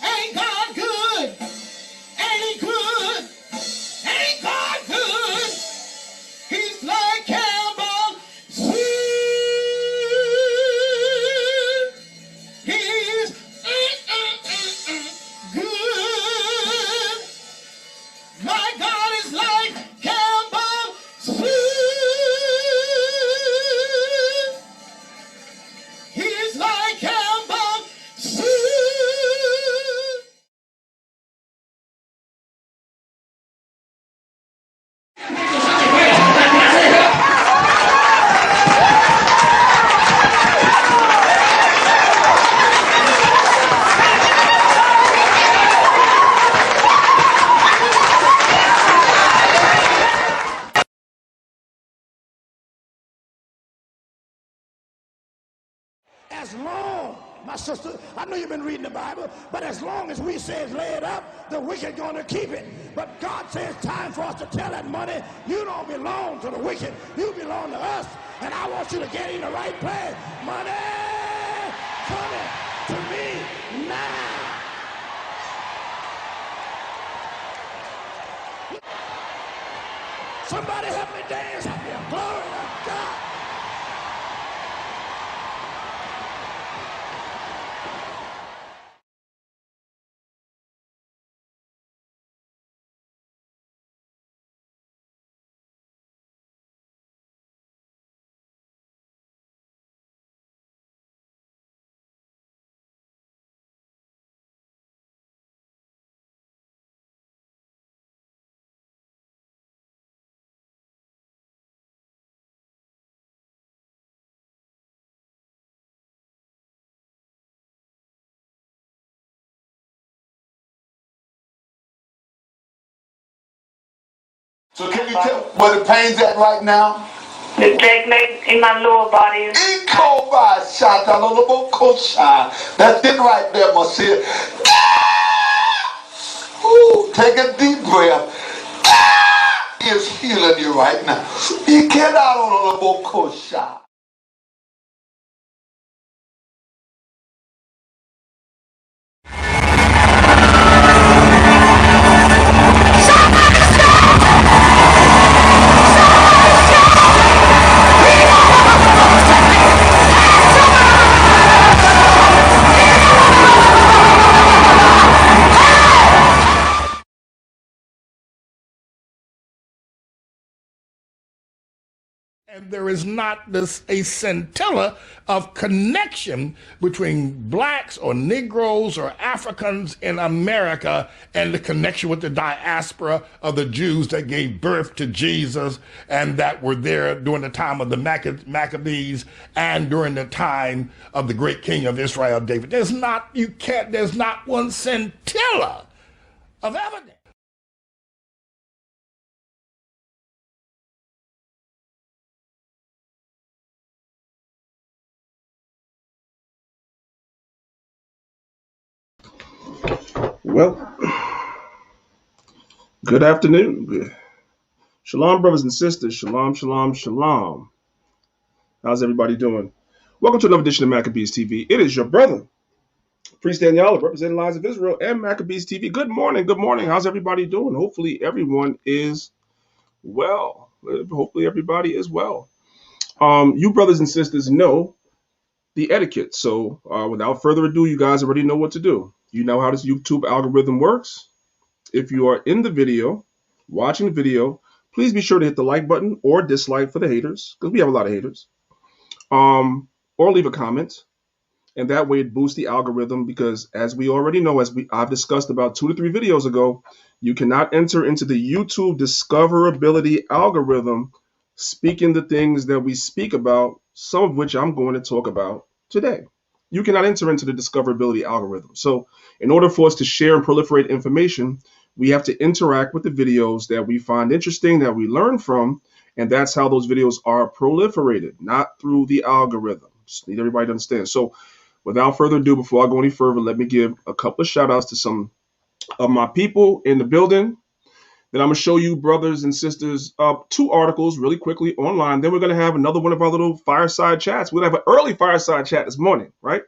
Ain't God good? Ain't he good? Ain't God good? He's like Campbell soup. He's good. My God is like Campbell soup. He's like Campbell soup. As long, my sister, I know you've been reading the Bible, but as long as we say it's laid up, the wicked going to keep it. But God says it's time for us to tell that money, you don't belong to the wicked, you belong to us. And I want you to get in the right place. Money coming to me now. Somebody help me dance up here. Glory to God. So can you tell where the pain's at right now? The technique in my lower body. That's it right there, Marcia. Ooh, take a deep breath. It's healing you right now. You get out on a little kosha. And there is not a scintilla of connection between blacks or Negroes or Africans in America and the connection with the diaspora of the Jews that gave birth to Jesus and that were there during the time of the Maccabees and during the time of the great king of Israel, David. There's not one scintilla of evidence. Well, good afternoon. Shalom, brothers and sisters. Shalom, shalom, shalom. How's everybody doing? Welcome to another edition of Maccabeestv. It is your brother, Priest Danyaahla, representing the Lives of Israel and Maccabeestv. Good morning, good morning. How's everybody doing? Hopefully everyone is well. Hopefully everybody is well. You brothers and sisters know the etiquette. So without further ado, you guys already know what to do. You know how this YouTube algorithm works. If you are in the video, watching the video, please be sure to hit the like button or dislike for the haters, because we have a lot of haters. Or leave a comment, and that way it boosts the algorithm, because as we already know, I've discussed about 2 to 3 videos ago, you cannot enter into the YouTube discoverability algorithm speaking the things that we speak about some of which I'm going to talk about today. You cannot enter into the discoverability algorithm. So in order for us to share and proliferate information, we have to interact with the videos that we find interesting, that we learn from, and that's how those videos are proliferated, not through the algorithm. Just need everybody to understand. So without further ado, before I go any further, let me give a couple of shout outs to some of my people in the building. Then I'm going to show you, brothers and sisters, 2 articles really quickly online. Then we're going to have another one of our little fireside chats. We're going to have an early fireside chat this morning, right?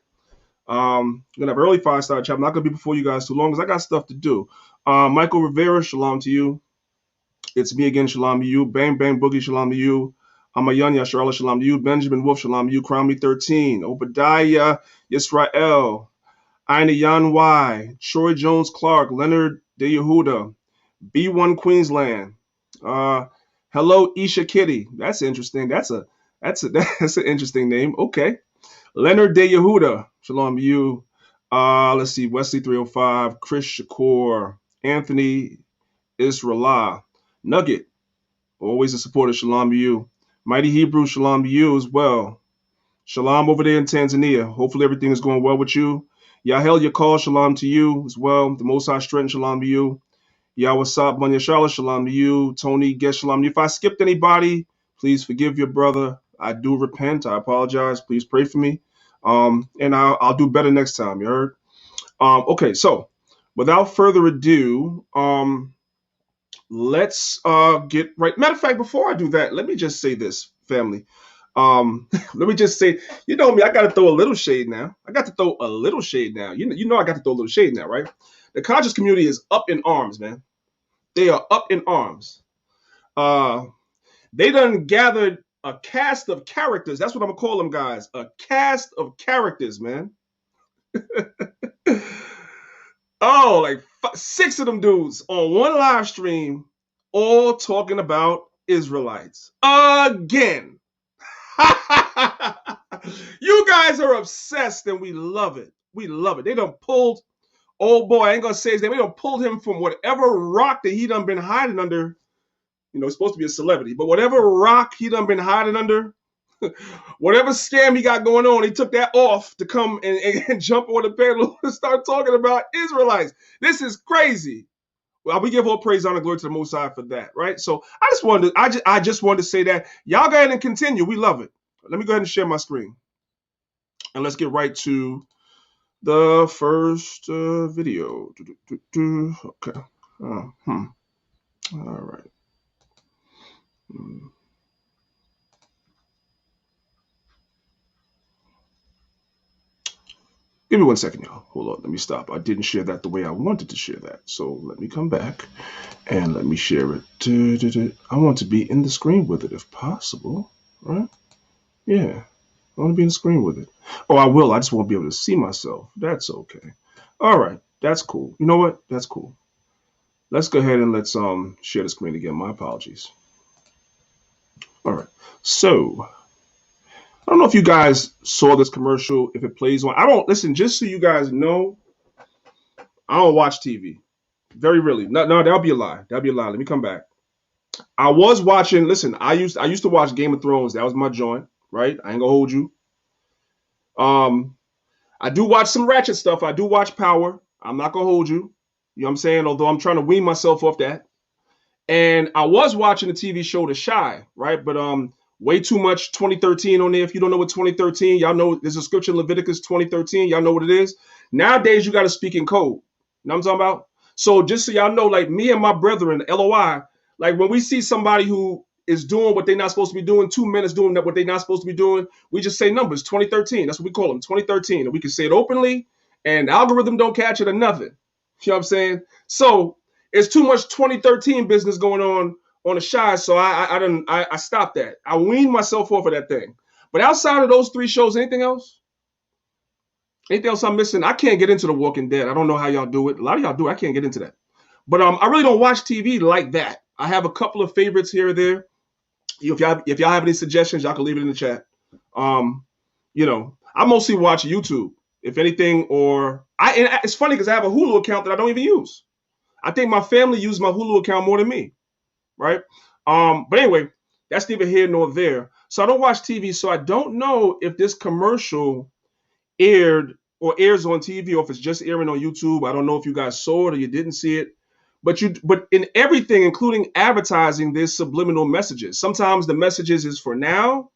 We're going to have an early fireside chat. I'm not going to be before you guys too long because I got stuff to do. Michael Rivera, shalom to you. It's me again, shalom to you. Bang Bang Boogie, shalom to you. Amayanya, Charlotte, shalom to you. Benjamin Wolf, shalom to you. Crown Me 13. Obadiah, Yisrael. Aina Yan Y. Troy Jones Clark. Leonard De Yehuda. B1 Queensland. Hello Isha Kitty. That's interesting. That's an interesting name. Okay. Leonard De Yehuda. Shalom to you. Let's see. Wesley 305. Chris Shakur. Anthony Israelah. Nugget. Always a supporter. Shalom to you. Mighty Hebrew. Shalom to you as well. Shalom over there in Tanzania. Hopefully everything is going well with you. Yahel Yakal. Shalom to you as well. The Most High strength. Shalom to you. Yawasab Manya Charlotte, shalom to you. Tony, guess shalom to you. If I skipped anybody, please forgive your brother. I do repent. I apologize. Please pray for me. And I'll do better next time. You heard? Okay, so without further ado, let's get right. Matter of fact, before I do that, let me just say this, family. Let me just say, you know me, I got to throw a little shade now. You know I got to throw a little shade now, right? The conscious community is up in arms, man. They are up in arms. They done gathered a cast of characters. That's what I'm going to call them, guys. A cast of characters, man. Like 6 of them dudes on one live stream, all talking about Israelites. Again. You guys are obsessed and we love it. We love it. They done pulled, oh boy, I ain't gonna say his name. They done pulled him from whatever rock that he done been hiding under. You know, he's supposed to be a celebrity, but whatever rock he done been hiding under, whatever scam he got going on, he took that off to come and jump on the panel and start talking about Israelites. This is crazy. Well, we give all praise, honor, glory to the Most High for that, right? So I just wanted to say that. Y'all go ahead and continue. We love it. Let me go ahead and share my screen. And let's get right to the first video. Okay. All right. Give me 1 second, y'all. Hold on. Let me stop. I didn't share that the way I wanted to share that. So let me come back and let me share it. I want to be in the screen with it if possible, right? Yeah. I want to be in the screen with it. Oh, I will. I just won't be able to see myself. That's okay. All right. That's cool. You know what? That's cool. Let's go ahead and let's share the screen again. My apologies. All right. So I don't know if you guys saw this commercial, if it plays on. I don't listen, just so you guys know, I don't watch TV. Very rarely. No, that'll be a lie. That'll be a lie. Let me come back. I was watching, listen, I used to watch Game of Thrones. That was my joint, right? I ain't gonna hold you. I do watch some ratchet stuff. I do watch Power. I'm not gonna hold you. You know what I'm saying? Although I'm trying to wean myself off that. And I was watching the TV show The Shy, right? But way too much 2013 on there. If you don't know what 2013, y'all know there's a scripture in Leviticus 2013. Y'all know what it is. Nowadays, you got to speak in code. You know what I'm talking about? So just so y'all know, like me and my brethren, LOI, like when we see somebody who is doing what they're not supposed to be doing, 2 minutes doing what they're not supposed to be doing, we just say numbers, 2013. That's what we call them, 2013. And we can say it openly, and the algorithm don't catch it or nothing. You know what I'm saying? So it's too much 2013 business going on The Shy, so I stopped that. I weaned myself off of that thing. But outside of those 3 shows, anything else? Anything else I'm missing? I can't get into The Walking Dead. I don't know how y'all do it. A lot of y'all do. I can't get into that. But I really don't watch TV like that. I have a couple of favorites here or there. If y'all have any suggestions, y'all can leave it in the chat. You know, I mostly watch YouTube, if anything, and it's funny because I have a Hulu account that I don't even use. I think my family used my Hulu account more than me, right? But anyway, that's neither here nor there. So I don't watch TV, so I don't know if this commercial aired or airs on TV or if it's just airing on YouTube. I don't know if you guys saw it or you didn't see it. But in everything, including advertising, there's subliminal messages. Sometimes the messages is for now,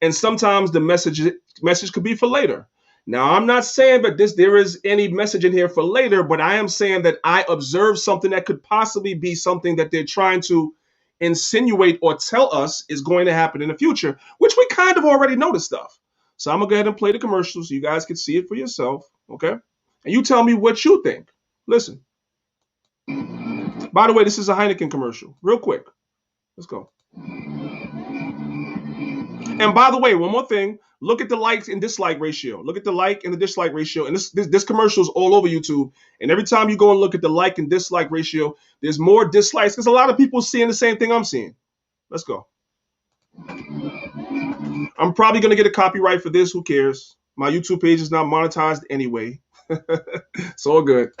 and sometimes the message could be for later. Now, I'm not saying that there is any message in here for later, but I am saying that I observed something that could possibly be something that they're trying to insinuate or tell us is going to happen in the future, which we kind of already know this stuff. So I'm gonna go ahead and play the commercial so you guys can see it for yourself, okay? And you tell me what you think. Listen. By the way, this is a Heineken commercial. Real quick. Let's go. And by the way, one more thing. Look at the likes and dislike ratio. Look at the like and the dislike ratio. And this commercial is all over YouTube. And every time you go and look at the like and dislike ratio, there's more dislikes because a lot of people seeing the same thing I'm seeing. Let's go. I'm probably going to get a copyright for this. Who cares? My YouTube page is not monetized anyway. It's all good.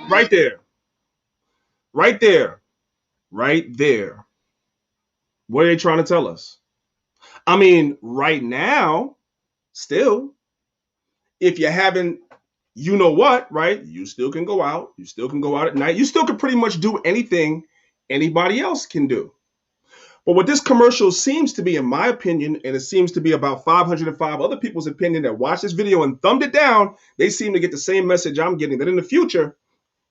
Right there. Right there. Right there. What are they trying to tell us? I mean, right now, still, if you haven't, you know what, right? You still can go out. You still can go out at night. You still can pretty much do anything anybody else can do. But what this commercial seems to be, in my opinion, and it seems to be about 505 other people's opinion that watched this video and thumbed it down, they seem to get the same message I'm getting, that in the future,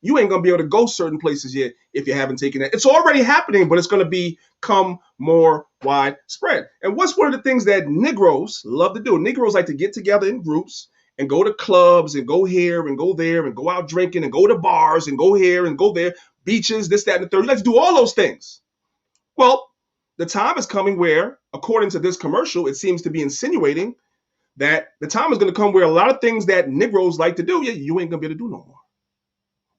you ain't going to be able to go certain places yet if you haven't taken it. It's already happening, but it's going to become more widespread. And what's one of the things that Negroes love to do? Negroes like to get together in groups and go to clubs and go here and go there and go out drinking and go to bars and go here and go there, beaches, this, that, and the third. You like to do all those things. Well, the time is coming where, according to this commercial, it seems to be insinuating that the time is going to come where a lot of things that Negroes like to do, you ain't going to be able to do no more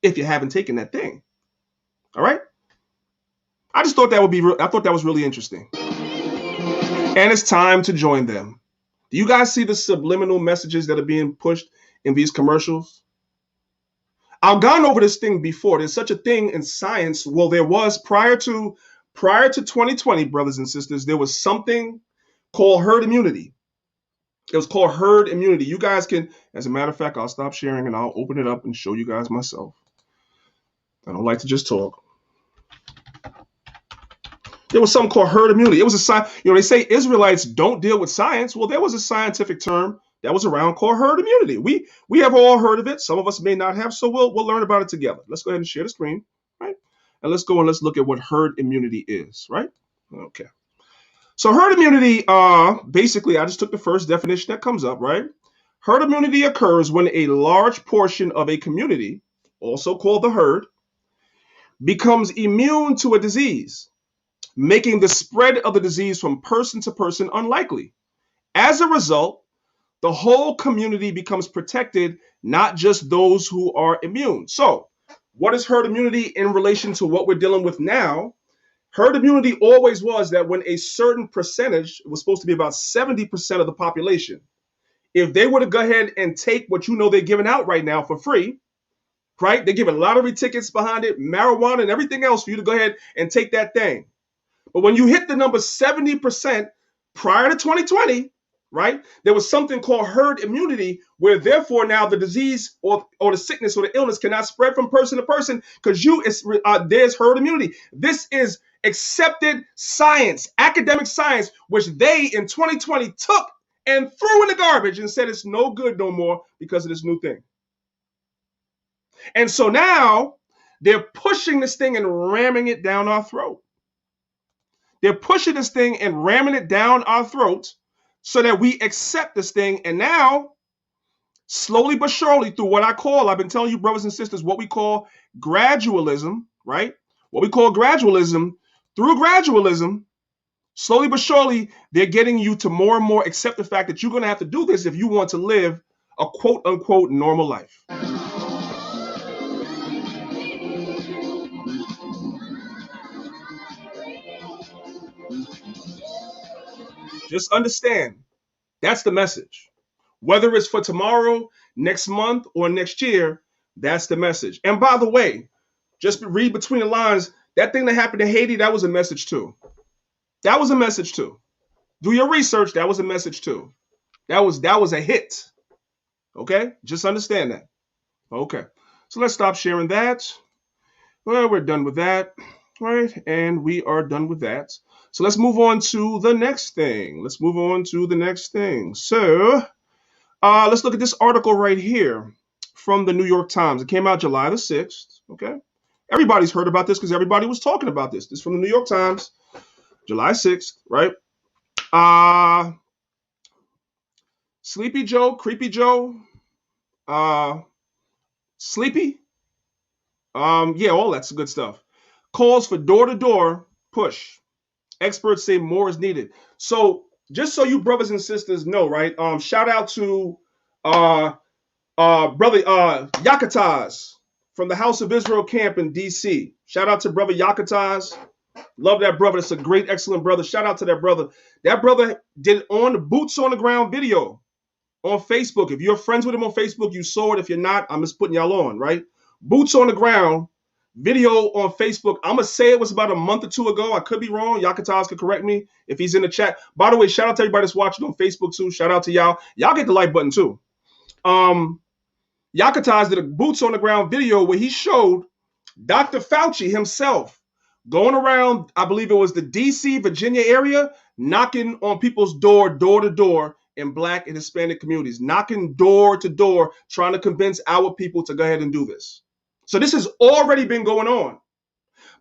if you haven't taken that thing. All right? I just thought that was really interesting. And it's time to join them. Do you guys see the subliminal messages that are being pushed in these commercials? I've gone over this thing before. There's such a thing in science. Well, there was prior to 2020, brothers and sisters, there was something called herd immunity. It was called herd immunity. You guys can, as a matter of fact, I'll stop sharing and I'll open it up and show you guys myself. I don't like to just talk. There was something called herd immunity. It was a sign, they say Israelites don't deal with science. Well, there was a scientific term that was around called herd immunity. We have all heard of it. Some of us may not have, so we'll learn about it together. Let's go ahead and share the screen, right? And let's go and let's look at what herd immunity is, right? Okay. So herd immunity, basically, I just took the first definition that comes up, right? Herd immunity occurs when a large portion of a community, also called the herd, becomes immune to a disease, making the spread of the disease from person to person unlikely. As a result, the whole community becomes protected, not just those who are immune. So, what is herd immunity in relation to what we're dealing with now? Herd immunity always was that when a certain percentage, it was supposed to be about 70% of the population, if they were to go ahead and take what they're giving out right now for free, right? They're giving lottery tickets behind it, marijuana and everything else for you to go ahead and take that thing. But when you hit the number 70% prior to 2020, right, there was something called herd immunity where therefore now the disease or the sickness or the illness cannot spread from person to person because there's herd immunity. This is accepted science, academic science, which they in 2020 took and threw in the garbage and said it's no good no more because of this new thing. And so now they're pushing this thing and ramming it down our throat. They're pushing this thing and ramming it down our throat so that we accept this thing. And now, slowly but surely, through what I've been telling you, brothers and sisters, what we call gradualism, right? What we call gradualism, through gradualism, slowly but surely, they're getting you to more and more accept the fact that you're going to have to do this if you want to live a quote unquote normal life. Just understand, that's the message. Whether it's for tomorrow, next month, or next year, that's the message. And by the way, just read between the lines, that thing that happened in Haiti, that was a message too. That was a message too. Do your research, that was a message too. That was a hit. Okay? Just understand that. Okay. So let's stop sharing that. Well, we're done with that. Right? And we are done with that. So let's move on to the next thing. So let's look at this article right here from the New York Times. It came out July the 6th. Okay. Everybody's heard about this because everybody was talking about this. This is from the New York Times, July 6th, right? Sleepy Joe, Creepy Joe, Sleepy. Yeah, all that's good stuff. Calls for door-to-door push. Experts say more is needed. So just so you brothers and sisters know, right? Shout out to brother Yakataz from the House of Israel camp in DC. Shout out to brother Yakataz. Love that brother. It's a great, excellent brother. Shout out to that brother. That brother did on the boots on the ground video on Facebook. If you're friends with him on Facebook, you saw it. If you're not, I'm just putting y'all on, right? Boots on the ground video on Facebook. I'm going to say it was about a month or two ago. I could be wrong. Yakataz could correct me if he's in the chat. By the way, shout out to everybody that's watching on Facebook too. Shout out to y'all. Y'all get the like button too. Yakataz did a boots on the ground video where he showed Dr. Fauci himself going around, I believe it was the DC, Virginia area, knocking on people's door to door in Black and Hispanic communities, knocking door to door, trying to convince our people to go ahead and do this. So this has already been going on.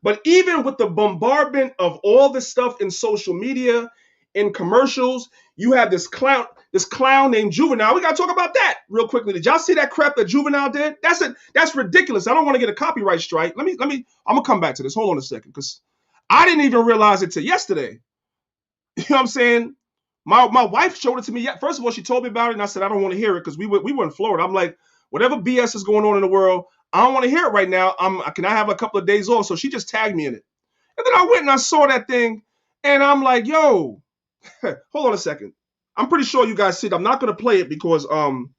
But even with the bombardment of all this stuff in social media, in commercials, you have this clown named Juvenile. We got to talk about that real quickly. Did y'all see that crap that Juvenile did? That's ridiculous. I don't want to get a copyright strike. I'm going to come back to this. Hold on a second, because I didn't even realize it till yesterday. You know what I'm saying? My wife showed it to me. First of all, she told me about it, and I said, I don't want to hear it, because we were in Florida. I'm like, whatever BS is going on in the world, I don't want to hear it right now. Can I have a couple of days off? So she just tagged me in it. And then I went and I saw that thing, and I'm like, yo, hold on a second. I'm pretty sure you guys see it. I'm not going to play it because, I'm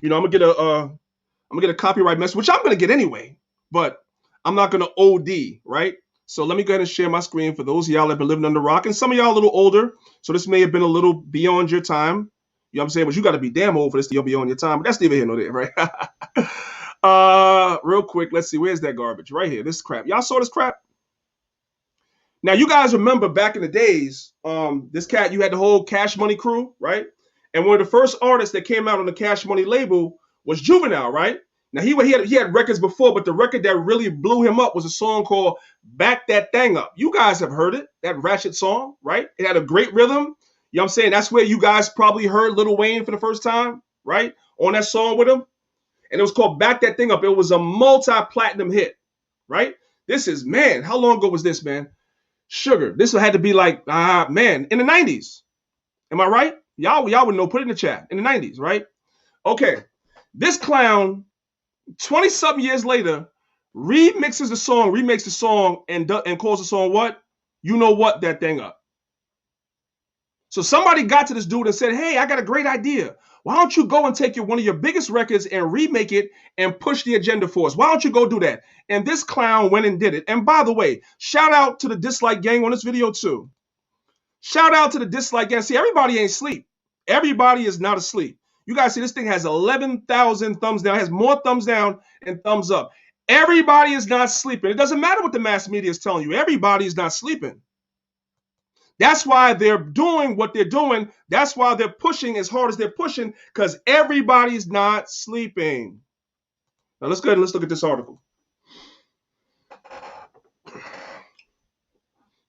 going to get a copyright message, which I'm going to get anyway, but I'm not going to OD, right? So let me go ahead and share my screen for those of y'all that have been living under a rock, and some of y'all a little older, so this may have been a little beyond your time. You know what I'm saying? But you got to be damn old for this to be on your time. But that's neither here nor there, right? Real quick, let's see. Where's that garbage? Right here. This crap. Y'all saw this crap? Now, you guys remember back in the days, this cat, you had the whole Cash Money crew, right? And one of the first artists that came out on the Cash Money label was Juvenile, right? Now, he had records before, but the record that really blew him up was a song called Back That Thing Up. You guys have heard it, that ratchet song, right? It had a great rhythm. You know what I'm saying? That's where you guys probably heard Lil Wayne for the first time, right? On that song with him. And it was called Back That Thing Up. It was a multi-platinum hit, right? This is, man, how long ago was this, man? Sugar. This had to be like, man, in the 90s. Am I right? Y'all would know. Put it in the chat. In the 90s, right? Okay. This clown, 20-something years later, remakes the song, and calls the song what? You Know What That Thing Up. So somebody got to this dude and said, hey, I got a great idea. Why don't you go and take one of your biggest records and remake it and push the agenda for us? Why don't you go do that? And this clown went and did it. And by the way, shout out to the dislike gang on this video too. Shout out to the dislike gang. See, everybody ain't asleep. Everybody is not asleep. You guys see this thing has 11,000 thumbs down. It has more thumbs down and thumbs up. Everybody is not sleeping. It doesn't matter what the mass media is telling you. Everybody is not sleeping. That's why they're doing what they're doing. That's why they're pushing as hard as they're pushing, because everybody's not sleeping. Now let's go ahead and let's look at this article.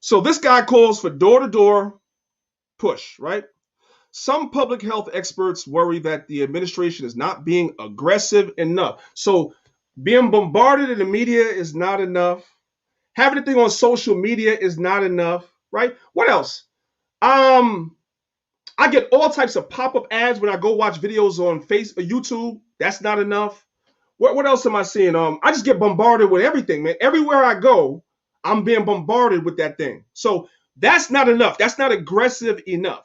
So this guy calls for door-to-door push, right? Some public health experts worry that the administration is not being aggressive enough. So being bombarded in the media is not enough. Having a thing on social media is not enough, right? What else? I get all types of pop-up ads when I go watch videos on Facebook, YouTube. That's not enough. What else am I seeing? I just get bombarded with everything, man. Everywhere I go, I'm being bombarded with that thing. So that's not enough. That's not aggressive enough.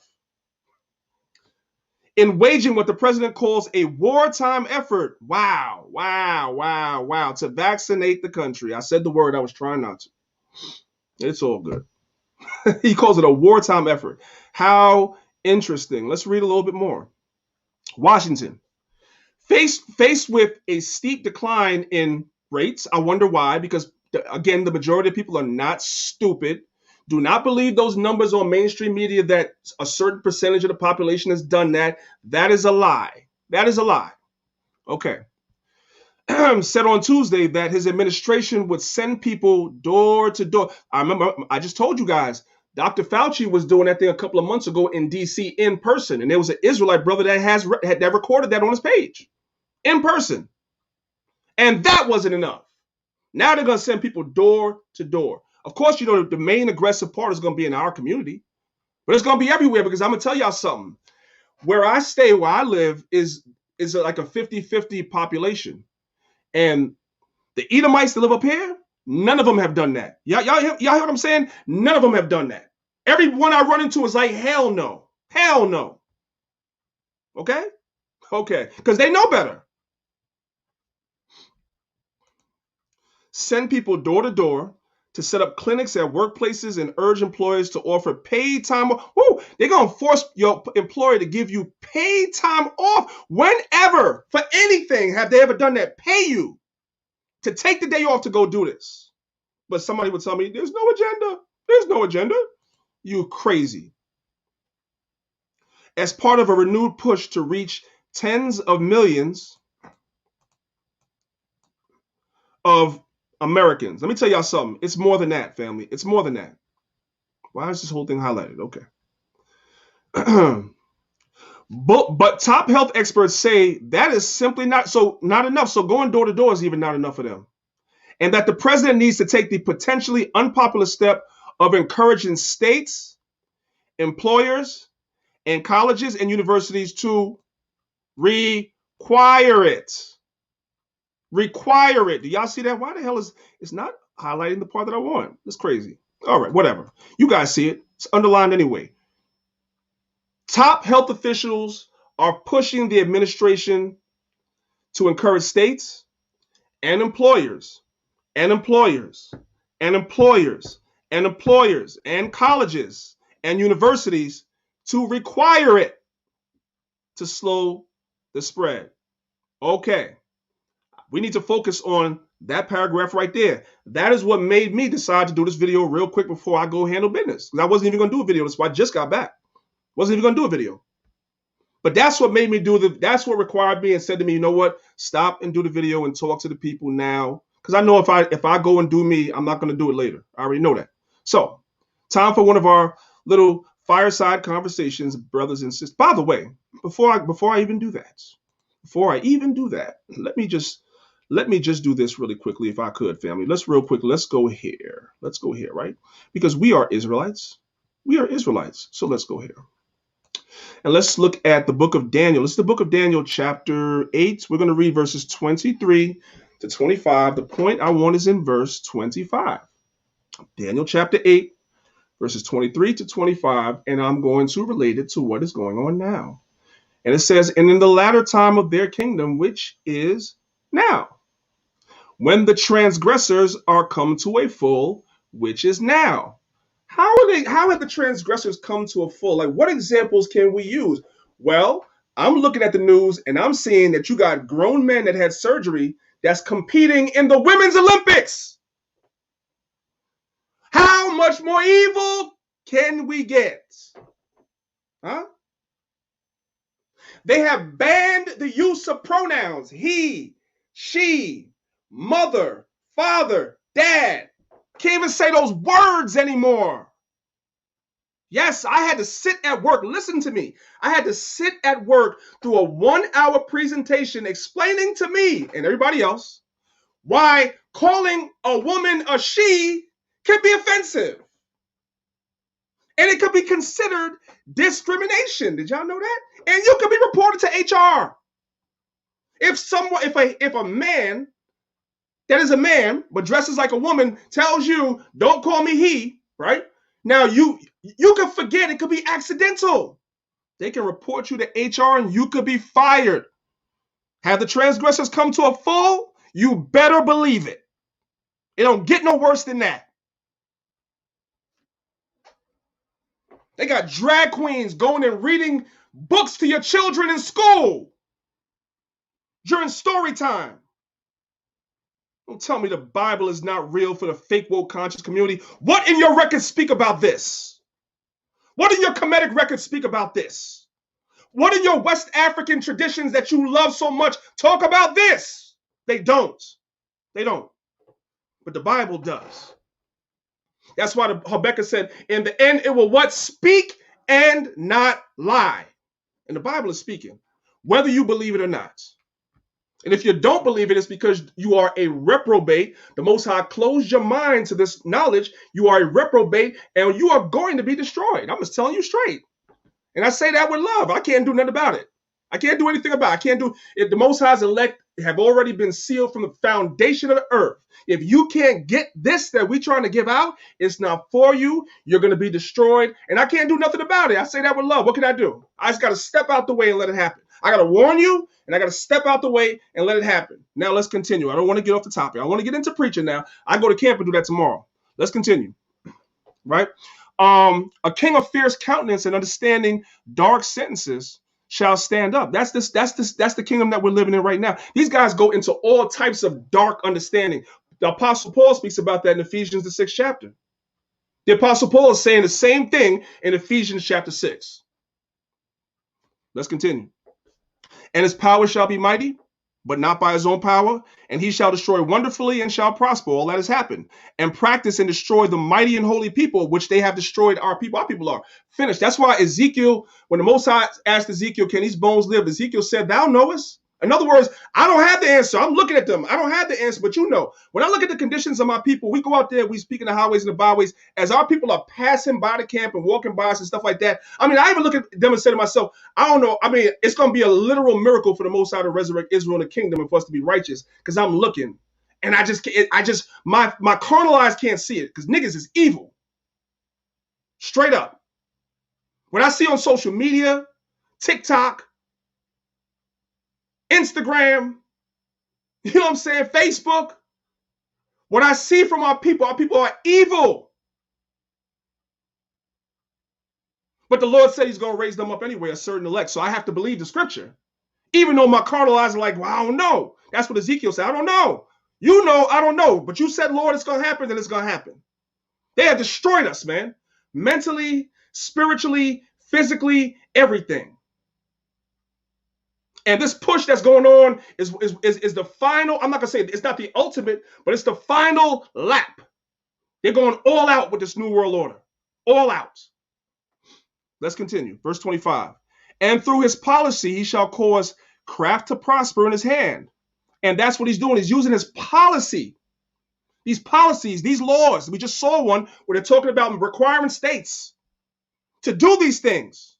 In waging what the president calls a wartime effort, wow, to vaccinate the country. I said the word, I was trying not to. It's all good. He calls it a wartime effort. How interesting. Let's read a little bit more. Washington. Faced with a steep decline in rates. I wonder why, because again, the majority of people are not stupid. Do not believe those numbers on mainstream media that a certain percentage of the population has done that. That is a lie. That is a lie. Okay. Said on Tuesday that his administration would send people door to door. I remember, I just told you guys, Dr. Fauci was doing that thing a couple of months ago in DC in person. And there was an Israelite brother that recorded that on his page in person. And that wasn't enough. Now they're going to send people door to door. Of course, you know, the main aggressive part is going to be in our community, but it's going to be everywhere, because I'm going to tell y'all something. Where I stay, where I live, is like a 50-50 population. And the Edomites that live up here, none of them have done that. Y'all hear what I'm saying? None of them have done that. Everyone I run into is like, hell no. Hell no. Okay? Okay. Because they know better. Send people door to door to set up clinics at workplaces and urge employers to offer paid time off. Woo, they're going to force your employer to give you paid time off whenever, for anything. Have they ever done that? Pay you to take the day off to go do this. But somebody would tell me, there's no agenda. There's no agenda. You crazy. As part of a renewed push to reach tens of millions of Americans. Let me tell y'all something. It's more than that, family. It's more than that. Why is this whole thing highlighted? Okay. But top health experts say that is simply not enough. So going door to door is even not enough for them. And that the president needs to take the potentially unpopular step of encouraging states, employers, and colleges and universities to require it. Require it. Do y'all see that? Why the hell is it's not highlighting the part that I want? It's crazy. All right, whatever. You guys see it. It's underlined anyway. Top health officials are pushing the administration to encourage states and employers and employers and employers and employers and colleges and universities to require it to slow the spread. Okay. We need to focus on that paragraph right there. That is what made me decide to do this video real quick before I go handle business. Because I wasn't even going to do a video. That's why I just got back. Wasn't even going to do a video. But that's what made me that's what required me and said to me, you know what? Stop and do the video and talk to the people now. Because I know if I go and do me, I'm not going to do it later. I already know that. So, time for one of our little fireside conversations, brothers and sisters. By the way, before I even do that, let me just do this really quickly, if I could, family. Let's go here. Let's go here, right? Because we are Israelites. We are Israelites. So let's go here. And let's look at the book of Daniel. It's the book of Daniel, chapter 8. We're going to read verses 23 to 25. The point I want is in verse 25. Daniel, chapter 8, verses 23 to 25. And I'm going to relate it to what is going on now. And it says, and in the latter time of their kingdom, which is now, when the transgressors are come to a full, which is now. How have the transgressors come to a full? Like, what examples can we use? Well, I'm looking at the news and I'm seeing that you got grown men that had surgery that's competing in the Women's Olympics. How much more evil can we get? Huh? They have banned the use of pronouns he, she, mother, father, dad. Can't even say those words anymore. Yes, I had to sit at work. Listen to me. I had to sit at work through a 1-hour presentation explaining to me and everybody else why calling a woman a she can be offensive. And it could be considered discrimination. Did y'all know that? And you could be reported to HR. If a man that is a man but dresses like a woman tells you, don't call me he, right? Now you can forget, it could be accidental. They can report you to HR and you could be fired. Have the transgressors come to a full? You better believe it. It don't get no worse than that. They got drag queens going and reading books to your children in school during story time. Don't tell me the Bible is not real for the fake woke conscious community. What in your records speak about this? What in your Kemetic records speak about this? What in your West African traditions that you love so much talk about this? They don't. They don't. But the Bible does. That's why Habakkuk said, in the end, it will what? Speak and not lie. And the Bible is speaking, whether you believe it or not. And if you don't believe it, it's because you are a reprobate. The Most High closed your mind to this knowledge. You are a reprobate, and you are going to be destroyed. I'm just telling you straight. And I say that with love. I can't do nothing about it. I can't do anything about it. I can't do it. The Most High's elect have already been sealed from the foundation of the earth. If you can't get this that we're trying to give out, it's not for you. You're going to be destroyed. And I can't do nothing about it. I say that with love. What can I do? I just got to step out the way and let it happen. I got to warn you, and I got to step out the way and let it happen. Now let's continue. I don't want to get off the topic. I want to get into preaching now. I go to camp and do that tomorrow. Let's continue. Right? A king of fierce countenance and understanding dark sentences shall stand up. That's the kingdom that we're living in right now. These guys go into all types of dark understanding. The Apostle Paul speaks about that in Ephesians, the 6th chapter. The Apostle Paul is saying the same thing in Ephesians chapter 6. Let's continue. And his power shall be mighty, but not by his own power. And he shall destroy wonderfully and shall prosper. All that has happened. And practice and destroy the mighty and holy people, which they have destroyed our people. Our people are finished. That's why Ezekiel, when the Most High asked Ezekiel, can these bones live? Ezekiel said, thou knowest. In other words, I don't have the answer. I'm looking at them. I don't have the answer, but you know. When I look at the conditions of my people, we go out there, we speak in the highways and the byways. As our people are passing by the camp and walking by us and stuff like that, I mean, I even look at them and say to myself, I don't know. I mean, it's going to be a literal miracle for the Most High to resurrect Israel in the kingdom and for us to be righteous, because I'm looking. And my carnal eyes can't see it, because niggas is evil. Straight up. When I see on social media, TikTok, Instagram, you know what I'm saying, Facebook, what I see from our people are evil. But the Lord said he's going to raise them up anyway, a certain elect. So I have to believe the scripture. Even though my carnal eyes are like, well, I don't know. That's what Ezekiel said. I don't know. You know, I don't know. But you said, Lord, it's going to happen, then it's going to happen. They have destroyed us, man. Mentally, spiritually, physically, everything. And this push that's going on is the final, I'm not going to say it's not the ultimate, but it's the final lap. They're going all out with this new world order. All out. Let's continue. Verse 25. And through his policy, he shall cause craft to prosper in his hand. And that's what he's doing. He's using his policy. These policies, these laws. We just saw one where they're talking about requiring states to do these things.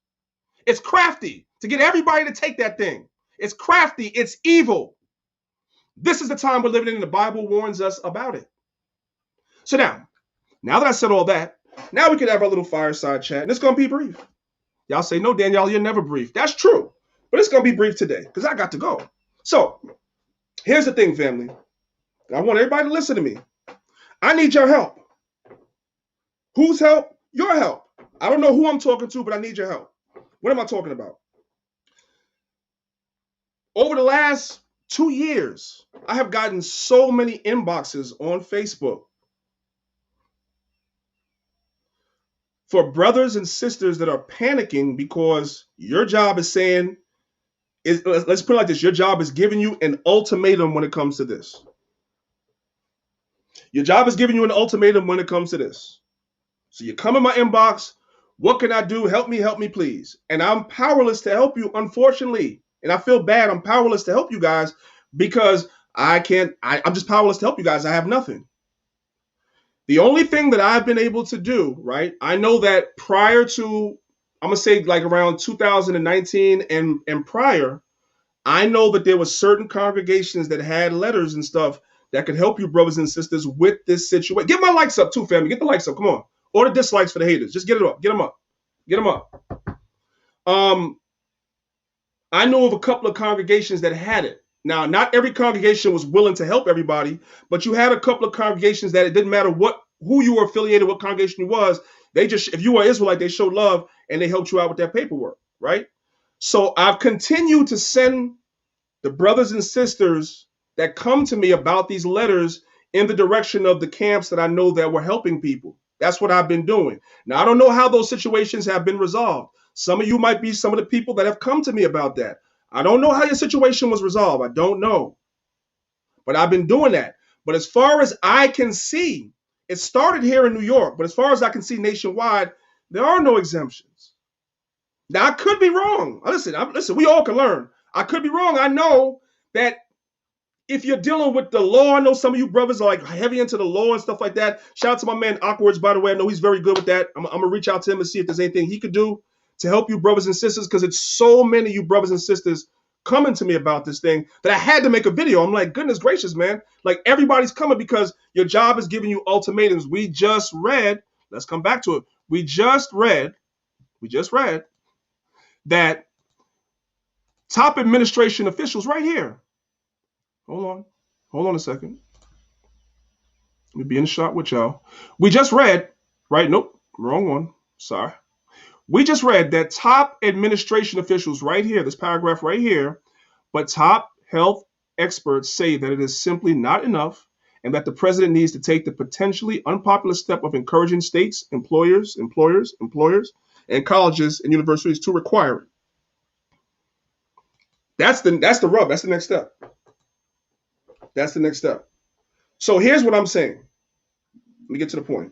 It's crafty to get everybody to take that thing. It's crafty. It's evil. This is the time we're living in. The Bible warns us about it. So now that I said all that, now we can have our little fireside chat, and it's going to be brief. Y'all say, no, Danyaahla, you're never brief. That's true. But it's going to be brief today because I got to go. So here's the thing, family. I want everybody to listen to me. I need your help. Whose help? Your help. I don't know who I'm talking to, but I need your help. What am I talking about? Over the last 2 years, I have gotten so many inboxes on Facebook for brothers and sisters that are panicking because your job is saying, let's put it like this, your job is giving you an ultimatum when it comes to this. Your job is giving you an ultimatum when it comes to this. So you come in my inbox, what can I do? Help me, please. And I'm powerless to help you, unfortunately. And I feel bad. I'm powerless to help you guys because I'm just powerless to help you guys. I have nothing. The only thing that I've been able to do, right? I know that prior to, I'm going to say like around 2019 and prior, I know that there were certain congregations that had letters and stuff that could help you, brothers and sisters, with this situation. Get my likes up too, family. Get the likes up. Come on. Or the dislikes for the haters. Just get it up. Get them up. Get them up. I know of a couple of congregations that had it. Now, not every congregation was willing to help everybody, but you had a couple of congregations that it didn't matter who you were affiliated, what congregation you was. They just, if you were Israelite, they showed love and they helped you out with that paperwork, right? So I've continued to send the brothers and sisters that come to me about these letters in the direction of the camps that I know that were helping people. That's what I've been doing. Now, I don't know how those situations have been resolved. Some of you might be some of the people that have come to me about that. I don't know how your situation was resolved. I don't know. But I've been doing that. But as far as I can see, it started here in New York. But as far as I can see nationwide, there are no exemptions. Now, I could be wrong. Listen, we all can learn. I could be wrong. I know that if you're dealing with the law, I know some of you brothers are like heavy into the law and stuff like that. Shout out to my man Awkwards, by the way. I know he's very good with that. I'm going to reach out to him and see if there's anything he could do to help you brothers and sisters, because it's so many of you brothers and sisters coming to me about this thing that I had to make a video. I'm like, goodness gracious, man. Like, everybody's coming because your job is giving you ultimatums. We just read, let's come back to it. We just read that top administration officials right here. Hold on a second. Let me be in the shot with y'all. We just read, right? Nope, wrong one. Sorry. We just read that top administration officials right here, this paragraph right here, but top health experts say that it is simply not enough and that the president needs to take the potentially unpopular step of encouraging states, employers, and colleges and universities to require it. That's the rub. That's the next step. That's the next step. So here's what I'm saying. Let me get to the point.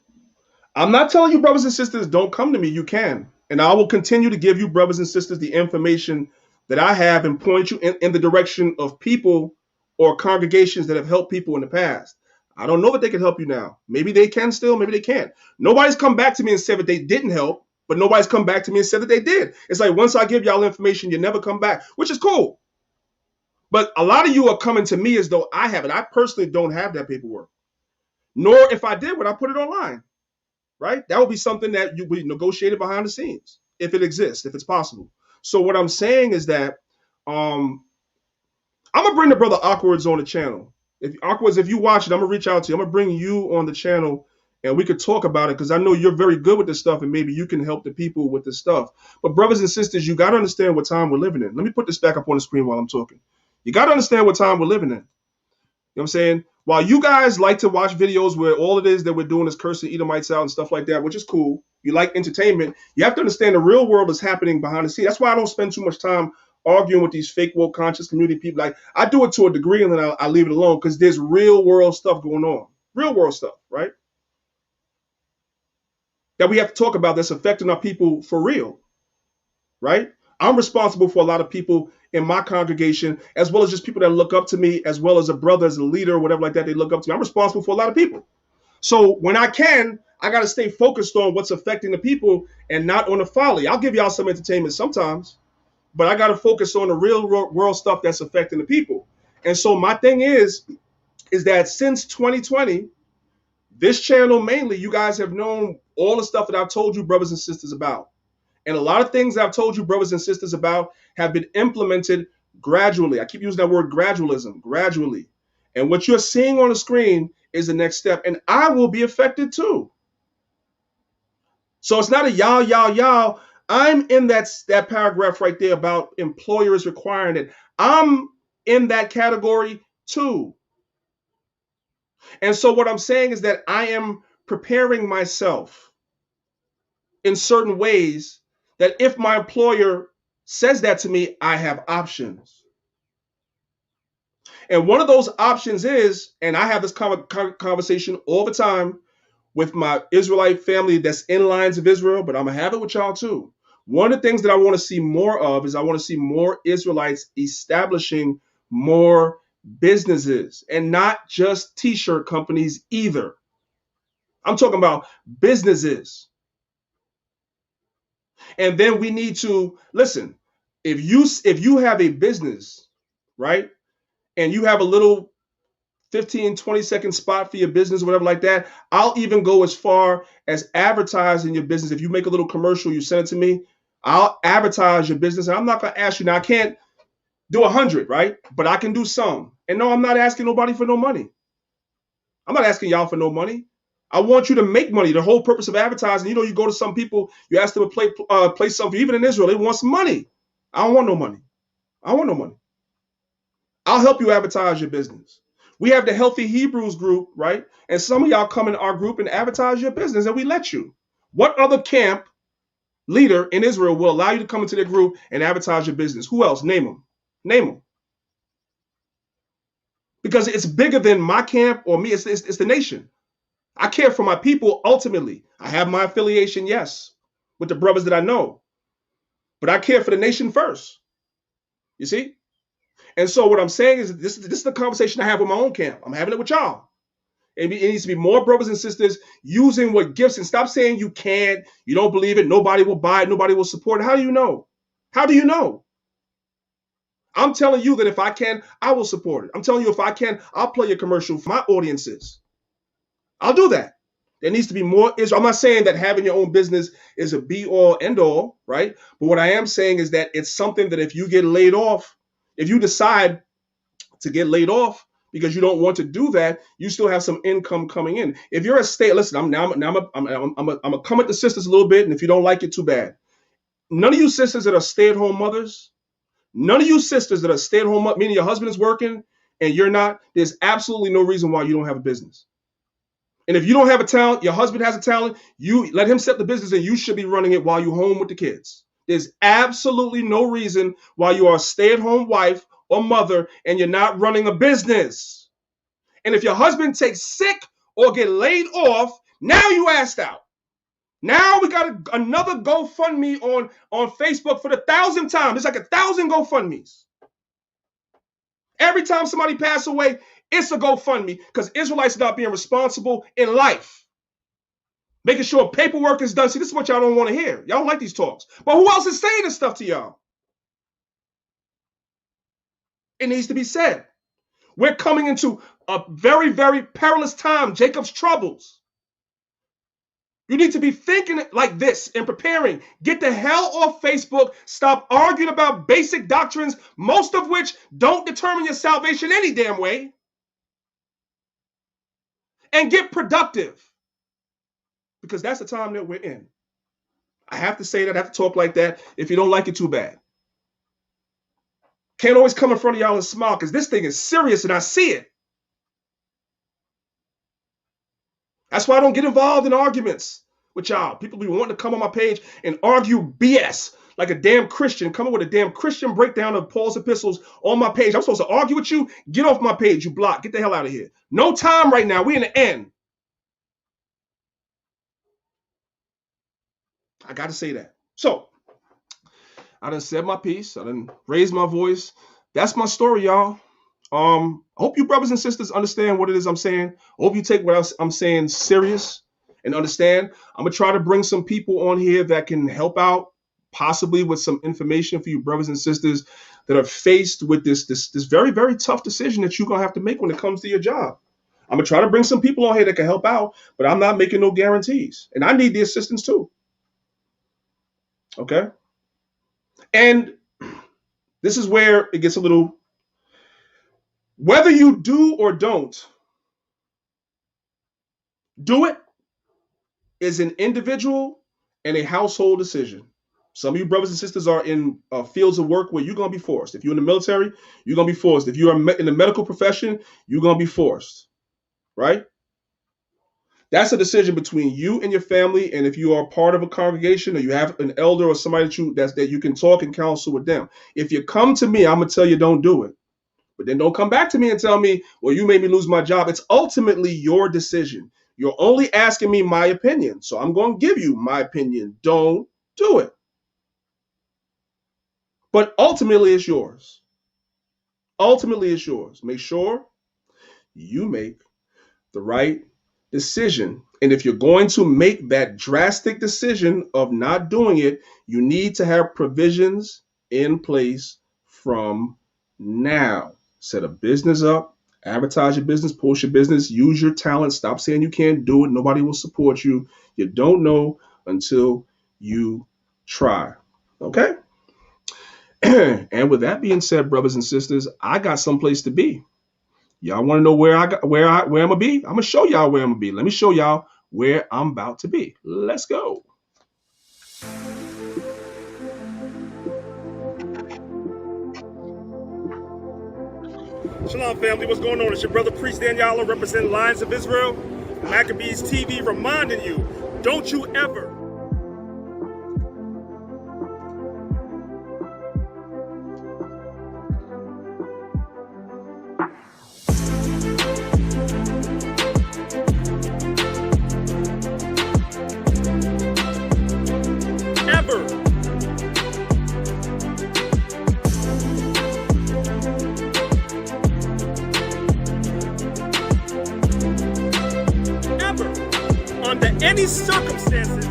I'm not telling you, brothers and sisters, don't come to me. You can. And I will continue to give you, brothers and sisters, the information that I have and point you in the direction of people or congregations that have helped people in the past. I don't know that they can help you now. Maybe they can still, maybe they can't. Nobody's come back to me and said that they didn't help, but nobody's come back to me and said that they did. It's like once I give y'all information, you never come back, which is cool. But a lot of you are coming to me as though I have it. I personally don't have that paperwork. Nor if I did, would I put it online, right? That would be something that you would negotiate behind the scenes, if it exists, if it's possible. So what I'm saying is that I'm going to bring the brother Awkwards on the channel. If you watch it, I'm going to reach out to you. I'm going to bring you on the channel and we could talk about it because I know you're very good with this stuff and maybe you can help the people with this stuff. But brothers and sisters, you got to understand what time we're living in. Let me put this back up on the screen while I'm talking. You got to understand what time we're living in. You know what I'm saying? While you guys like to watch videos where all it is that we're doing is cursing Edomites out and stuff like that, which is cool. You like entertainment. You have to understand the real world is happening behind the scenes. That's why I don't spend too much time arguing with these fake woke conscious community people. Like, I do it to a degree and then I leave it alone because there's real world stuff going on. Real world stuff, right? That we have to talk about that's affecting our people for real, right? I'm responsible for a lot of people in my congregation, as well as just people that look up to me, as well as a brother, as a leader, or whatever like that, they look up to me. I'm responsible for a lot of people. So when I can, I got to stay focused on what's affecting the people and not on the folly. I'll give y'all some entertainment sometimes, but I got to focus on the real world stuff that's affecting the people. And so my thing is that since 2020, this channel mainly, you guys have known all the stuff that I've told you, brothers and sisters, about. And a lot of things I've told you, brothers and sisters, about have been implemented gradually. I keep using that word gradualism, gradually. And what you're seeing on the screen is the next step. And I will be affected too. So it's not a y'all. I'm in that paragraph right there about employers requiring it. I'm in that category too. And so what I'm saying is that I am preparing myself. in certain ways that if my employer says that to me, I have options. And one of those options is, and I have this conversation all the time with my Israelite family that's in lines of Israel, but I'm going to have it with y'all too. One of the things that I want to see more of is I want to see more Israelites establishing more businesses, and not just t-shirt companies either. I'm talking about businesses. And then we need to listen. If you have a business, right, and you have a little 15, 20-second spot for your business or whatever like that, I'll even go as far as advertising your business. If you make a little commercial, you send it to me, I'll advertise your business. And I'm not going to ask you. Now, I can't do 100, right? But I can do some. And no, I'm not asking nobody for no money. I'm not asking y'all for no money. I want you to make money. The whole purpose of advertising, you go to some people, you ask them to play something. Even in Israel, they want some money. I don't want no money. I don't want no money. I'll help you advertise your business. We have the Healthy Hebrews group, right? And some of y'all come in our group and advertise your business, and we let you. What other camp leader in Israel will allow you to come into their group and advertise your business? Who else? Name them. Name them. Because it's bigger than my camp or me. It's the nation. I care for my people ultimately. I have my affiliation, yes, with the brothers that I know. But I care for the nation first. You see? And so what I'm saying is this is the conversation I have with my own camp. I'm having it with y'all. It needs to be more brothers and sisters using what gifts, and stop saying you can't, you don't believe it, nobody will buy it, nobody will support it. How do you know? How do you know? I'm telling you that if I can, I will support it. I'm telling you if I can, I'll play a commercial for my audiences. I'll do that. There needs to be more Israel. I'm not saying that having your own business is a be-all, end-all, right? But what I am saying is that it's something that if you get laid off, if you decide to get laid off because you don't want to do that, you still have some income coming in. If you're a state, listen, I'm gonna come at the sisters a little bit, and if you don't like it, too bad. None of you sisters that are stay-at-home mothers, none of you sisters that are stay-at-home mothers, meaning your husband is working and you're not, there's absolutely no reason why you don't have a business. And if you don't have a talent, your husband has a talent, you let him set the business and you should be running it while you're home with the kids. There's absolutely no reason why you are a stay-at-home wife or mother and you're not running a business. And if your husband takes sick or get laid off, now you asked out. Now we got another GoFundMe on Facebook for the 1,000th time. It's like 1,000 GoFundMes. Every time somebody passes away, it's a GoFundMe because Israelites are not being responsible in life. Making sure paperwork is done. See, this is what y'all don't want to hear. Y'all don't like these talks. But who else is saying this stuff to y'all? It needs to be said. We're coming into a very, very perilous time. Jacob's troubles. You need to be thinking like this and preparing. Get the hell off Facebook. Stop arguing about basic doctrines, most of which don't determine your salvation any damn way. And get productive. Because that's the time that we're in. I have to say that. I have to talk like that. If you don't like it, too bad. Can't always come in front of y'all and smile because this thing is serious and I see it. That's why I don't get involved in arguments with y'all. People be wanting to come on my page and argue BS like a damn Christian, come up with a damn Christian breakdown of Paul's epistles on my page. I'm supposed to argue with you? Get off my page, you block. Get the hell out of here. No time right now. We're in the end. I got to say that. So, I done said my piece. I done raised my voice. That's my story, y'all. I hope you brothers and sisters understand what it is I'm saying. I hope you take what I'm saying serious and understand. I'm going to try to bring some people on here that can help out, possibly with some information for you brothers and sisters that are faced with this very, very tough decision that you're going to have to make when it comes to your job. I'm going to try to bring some people on here that can help out, but I'm not making no guarantees. And I need the assistance too. Okay? And this is where it gets a little, whether you do or don't do it is an individual and a household decision. Some of you brothers and sisters are in fields of work where you're going to be forced. If you're in the military, you're going to be forced. If you are in the medical profession, you're going to be forced, right? That's a decision between you and your family, and if you are part of a congregation or you have an elder or somebody that you can talk and counsel with them. If you come to me, I'm gonna tell you don't do it. But then don't come back to me and tell me, well, you made me lose my job. It's ultimately your decision. You're only asking me my opinion. So I'm going to give you my opinion. Don't do it. But ultimately, it's yours. Ultimately, it's yours. Make sure you make the right decision. And if you're going to make that drastic decision of not doing it, you need to have provisions in place from now. Set a business up, advertise your business, post your business, use your talent. Stop saying you can't do it. Nobody will support you. You don't know until you try. Okay? And with that being said, brothers and sisters, I got someplace to be. Y'all want to know where I'm gonna be? I'm gonna show y'all where I'm gonna be. Let me show y'all where I'm about to be. Let's go. Shalom, family. What's going on? It's your brother, Priest Danyaahla, representing Lions of Israel. Maccabeestv reminding you, don't you ever under any circumstances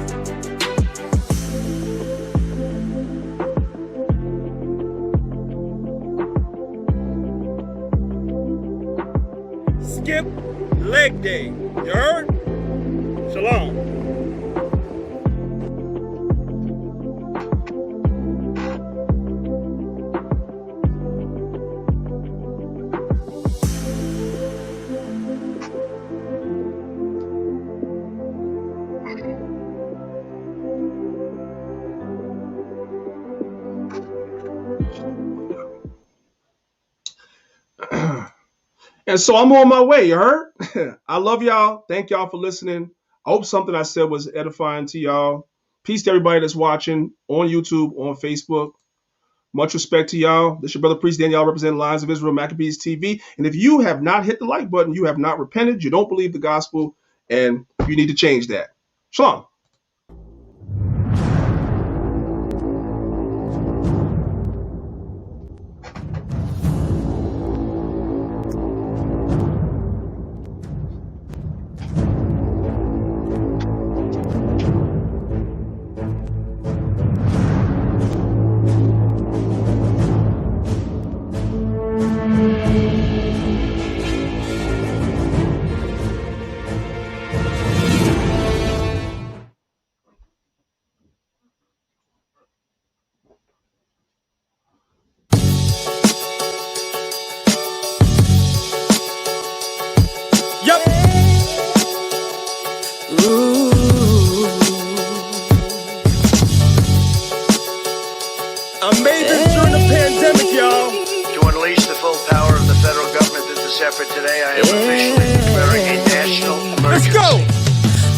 skip leg day. You heard? Shalom. And so I'm on my way, you heard? I love y'all. Thank y'all for listening. I hope something I said was edifying to y'all. Peace to everybody that's watching on YouTube, on Facebook. Much respect to y'all. This is your brother Priest Danyaahla, representing Lions of Israel, Maccabeestv. And if you have not hit the like button, you have not repented, you don't believe the gospel, and you need to change that. Shalom. Yup. I made this during the pandemic, y'all. To unleash the full power of the federal government through this effort today, I am officially declaring a national Let's emergency. go.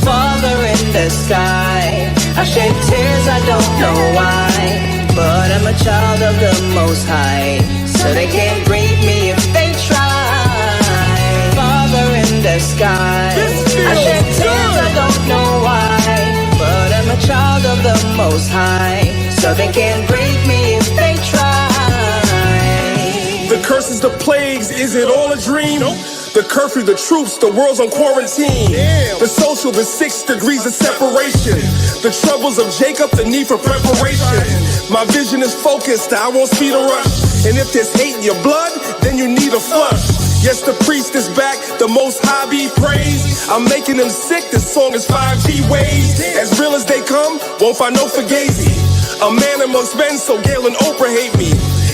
Father in the sky, I shed tears, I don't know why, but I'm a child of the Most High, so they can't break me if they try. Father in the sky, I shed tears, I don't know why, but I'm a child of the Most High, so they can't break me if they try. The curses, the plagues, is it all a dream? Nope. The curfew, the troops, the world's on quarantine. Damn. The social, the 6 degrees of separation. The troubles of Jacob, the need for preparation. My vision is focused, I won't speed or rush. And if there's hate in your blood, then you need a flush. Yes, the priest is back, the Most High be praised. I'm making them sick, this song is 5G waves. As real as they come, won't find no fugazi. A man amongst men, so Gail and Oprah hate me.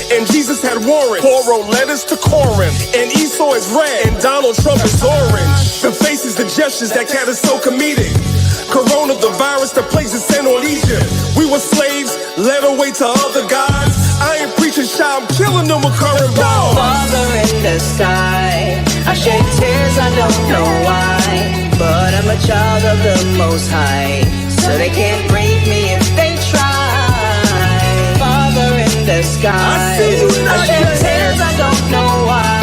And Jesus had warrants. Paul wrote letters to Corinth. And Esau is red, and Donald Trump is orange. The faces, the gestures, that cat is so comedic. Corona, the virus, the plagues is sent on Egypt. We were slaves, led away to other gods. I ain't preaching shy, I'm killing them with current laws. Father in the sky, I shed tears, I don't know why, but I'm a child of the Most High, so they can't break me if they try. Father in the sky, I shed tears, I don't know why,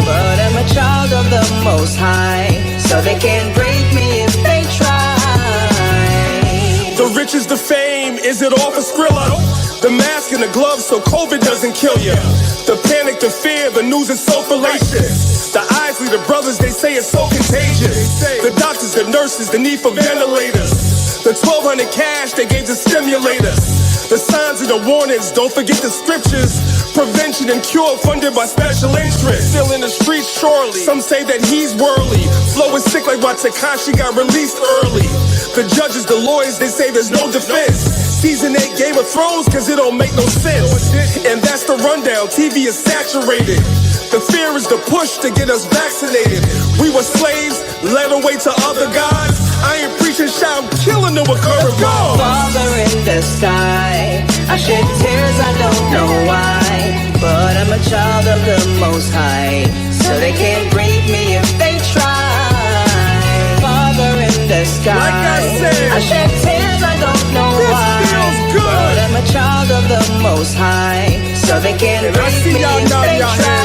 but I'm a child of the Most High, so they can't break me if they try. The riches, the fame, is it all for Skrilla? The mask and the gloves so COVID doesn't kill you. The panic, the fear, the news is so fallacious. The Isley, the brothers, they say it's so contagious. The doctors, the nurses, the need for ventilators. The 1,200 cash they gave the stimulators. The signs and the warnings, don't forget the scriptures. Prevention and cure funded by special interests. Still in the streets, surely. Some say that he's worldly. Flow is sick like why Tekashi got released early. The judges, the lawyers, they say there's no defense. Season 8 Game of Thrones, cause it don't make no sense. And that's the rundown, TV is saturated. The fear is the push to get us vaccinated. We were slaves, led away to other gods. I ain't preaching shit, I'm killing them with current laws. Father in the sky, I shed tears, I don't know why, but I'm a child of the Most High, so they can't break me if they try. Father in the sky, like I said, I shed tears, I don't know why, but I'm a child of the Most High, so they can't break me if they try.